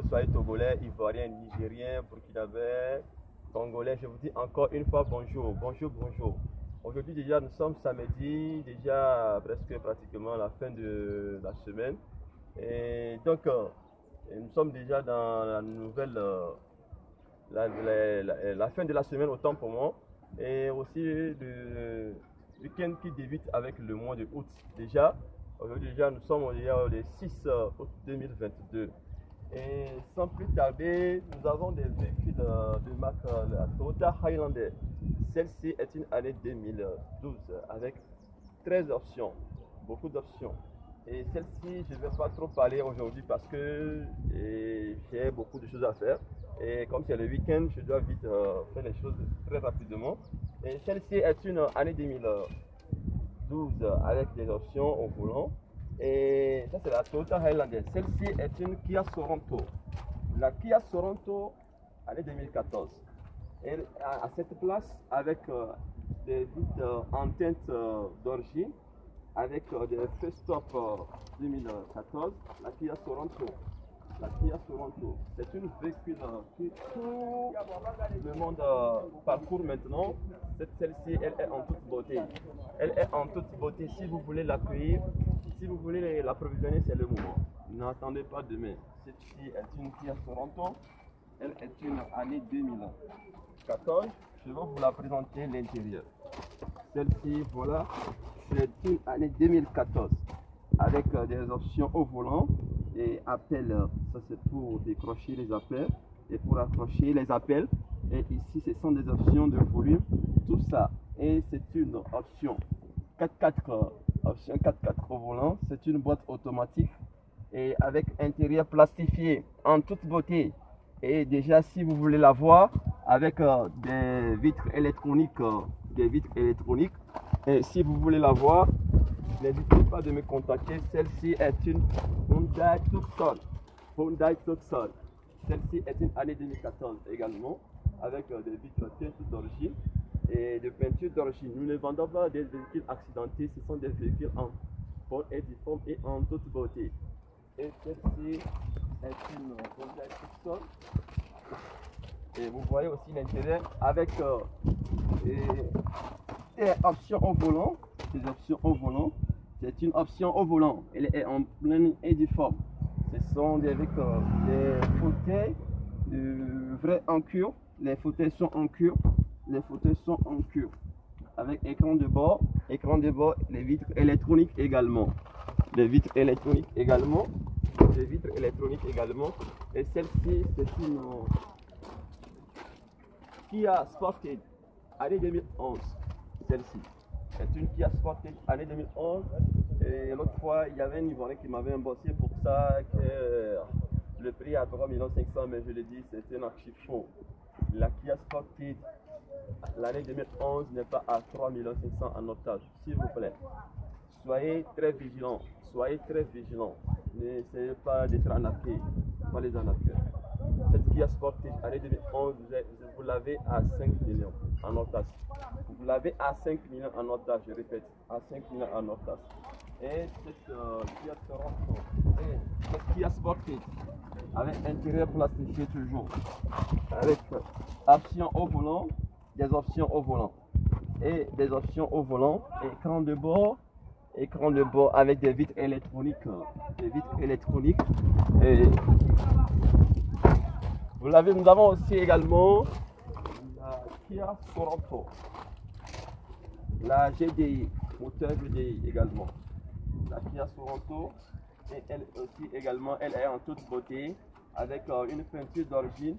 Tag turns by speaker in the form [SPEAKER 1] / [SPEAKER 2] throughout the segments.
[SPEAKER 1] Soyez Togolais, Ivoiriens, Nigériens, Burkinabés, Congolais, je vous dis encore une fois bonjour, bonjour, bonjour. Aujourd'hui déjà nous sommes samedi, déjà presque pratiquement la fin de la semaine. Et donc nous sommes déjà dans la nouvelle, la fin de la semaine autant pour moi. Et aussi le week-end qui débute avec le mois de août déjà. Aujourd'hui déjà nous sommes déjà le 6 août 2022. Et sans plus tarder, nous avons des véhicules de marque la Toyota Highlander. Celle-ci est une année 2012 avec 13 options, beaucoup d'options. Et celle-ci, je ne vais pas trop parler aujourd'hui parce que j'ai beaucoup de choses à faire. Et comme c'est le week-end, je dois vite faire les choses très rapidement. Et celle-ci est une année 2012 avec des options au volant. Et ça, c'est la Toyota Highlander. Celle-ci est une Kia Sorento. La Kia Sorento, année 2014. Elle a à cette place avec des vitres en teinte d'origine, avec des feux stop 2014. La Kia Sorento. La Kia Sorento. C'est une véhicule qui tout le monde parcourt maintenant. Celle-ci, elle est en toute beauté. Elle est en toute beauté. Si vous voulez l'accueillir, si vous voulez l'approvisionner, c'est le moment. N'attendez pas demain. Celle-ci est une Kia Sorento. Elle est une année 2014. Je vais vous la présenter l'intérieur. Celle-ci, voilà, c'est une année 2014 avec des options au volant et appels. Ça, c'est pour décrocher les appels et pour accrocher les appels. Et ici, ce sont des options de volume, tout ça. Et c'est une option 4x4, option 4x4 au volant. C'est une boîte automatique et avec intérieur plastifié en toute beauté. Et déjà, si vous voulez la voir avec des vitres électroniques, et si vous voulez la voir, n'hésitez pas de me contacter. Celle-ci est une Hyundai Tucson. Hyundai Tucson. Celle-ci est une année 2014 également, avec des vitres teintes d'origine et de peinture d'origine. Nous ne vendons pas des véhicules accidentés, ce sont des véhicules en bonne et due forme et en toute beauté. Et celle-ci est une Hyundai Tucson. Et vous voyez aussi l'intérieur avec des options au volant. Des options au volant. C'est une option au volant. Elle est en pleine et due forme. Ce sont des fauteuils de vrai en cuir. Les fauteuils sont en cuir. Les fauteuils sont en cuir. Avec écran de bord, les vitres électroniques également. Les vitres électroniques également. Les vitres électroniques également. Et celle-ci, c'est une Kia Sportage année 2011. Celle-ci est une Kia Sportage année 2011. Et l'autre fois, il y avait un Ivoirien qui m'avait embossé pour ça, que le prix à 3 500 000, mais je l'ai dit, c'était un archi faux. La Kia Sportage l'année 2011 n'est pas à 3 500 en otage, s'il vous plaît. Soyez très vigilants, soyez très vigilants. N'essayez pas d'être arnaqués, pas les arnaqueurs. Cette Kia Sportage année 2011, vous l'avez à 5 millions en otage. Vous l'avez à 5 millions en otage, je répète, à 5 millions en otage. Et cette Kia Sorento, cette Kia Sportage, avec intérieur plastifié toujours, avec options au volant, des options au volant, et des options au volant, écran de bord avec des vitres électroniques, et nous avons aussi également la Kia Sorento, la GDI, moteur GDI également. La Kia Sorento, et elle aussi également, elle est en toute beauté avec une peinture d'origine,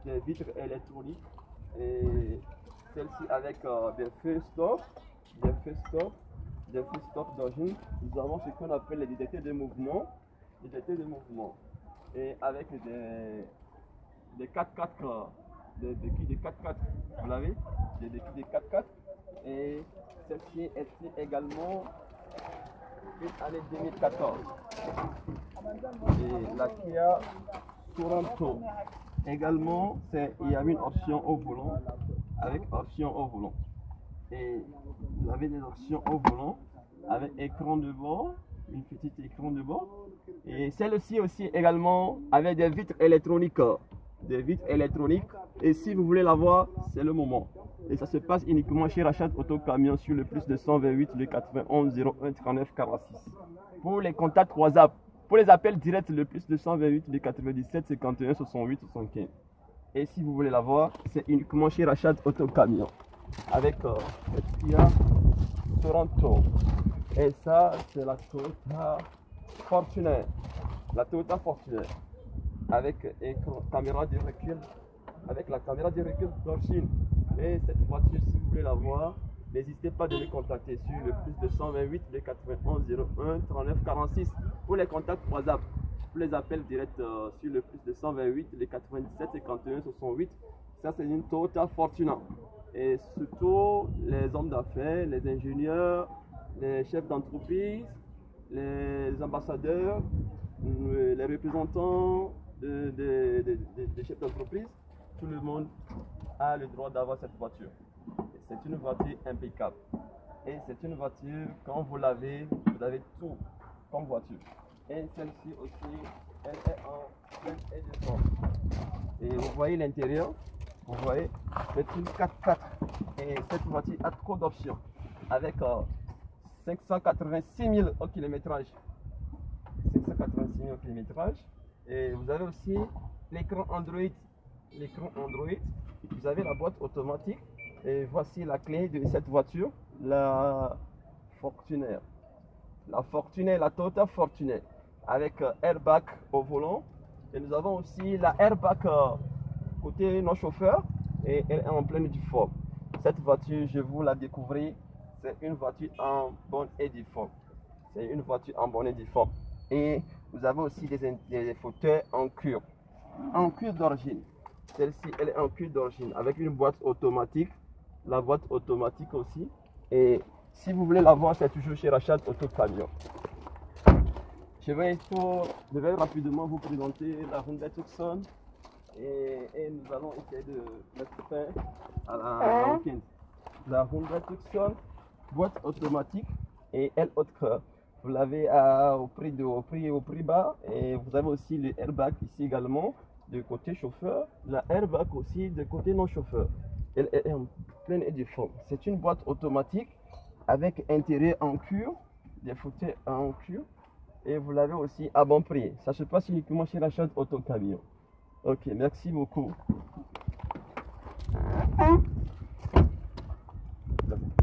[SPEAKER 1] des vitres électroniques et celle-ci avec des feux stop, d'origine. Nous avons ce qu'on appelle les détecteurs de mouvement, et avec des 4x4, des béquilles de 4x4, vous l'avez, des béquilles de 4x4. Et celle-ci est également une année 2014. Et la Kia Sorento également, il y a une option au volant, avec option au volant. Et vous avez des options au volant avec écran de bord, une petite écran de bord. Et celle-ci aussi également avec des vitres électroniques. Des vitres électroniques. Et si vous voulez la voir, c'est le moment. Et ça se passe uniquement chez Rachat Auto Camion sur le plus de 128 le 91 01 39 46. Pour les contacts WhatsApp, pour les appels directs, le plus de 128 le 97 51 68 75. Et si vous voulez la voir, c'est uniquement chez Rachat Auto Camion. Avec Kia Toronto. Et ça, c'est la Toyota Fortuner. La Toyota Fortuner. Avec caméra de recul. Avec la caméra de recul d'origine. Et cette voiture, si vous voulez la voir, n'hésitez pas de me contacter sur le plus de 128 le 91 01 39 46 pour les contacts WhatsApp. Pour les appels directs sur le plus de 128 le 97 51 68. Ça, c'est une Toyota Fortuner. Et surtout les hommes d'affaires, les ingénieurs, les chefs d'entreprise, les ambassadeurs, les représentants des chefs d'entreprise, tout le monde a le droit d'avoir cette voiture. C'est une voiture impeccable. Et c'est une voiture, quand vous l'avez, vous avez tout comme voiture. Et celle-ci aussi, elle est en plein édition. Et vous voyez l'intérieur, vous voyez, c'est une 4x4. Et cette voiture a trop d'options. Avec 586 000 au kilométrage. 586 000 au kilométrage. Et vous avez aussi l'écran Android. L'écran Android. Vous avez la boîte automatique. Et voici la clé de cette voiture, la Fortuner. La Fortuner, la Toyota Fortuner. Avec airbag au volant. Et nous avons aussi la airbag côté non chauffeur. Et elle est en pleine forme. Cette voiture, je vous la découvrir. C'est une voiture en bonne et due forme. C'est une voiture en bonne et due forme. Et vous avez aussi des fauteuils en cuir d'origine. Celle-ci, elle est en cuir d'origine avec une boîte automatique. La boîte automatique aussi. Et si vous voulez la voir, c'est toujours chez Rachat Auto Camion. Je vais rapidement vous présenter la Hyundai Tucson. Et nous allons essayer de mettre fin à la week-end. La Hyundai Tucson, boîte automatique et elle autre. Vous l'avez au prix bas. Et vous avez aussi le airbag ici également de côté chauffeur. La airbag aussi de côté non chauffeur. Elle est en pleine et de forme. C'est une boîte automatique avec intérieur en cuir, des fauteuils en cuir. Et vous l'avez aussi à bon prix. Ça se passe uniquement chez Rachat Auto Camion. Ok, merci beaucoup.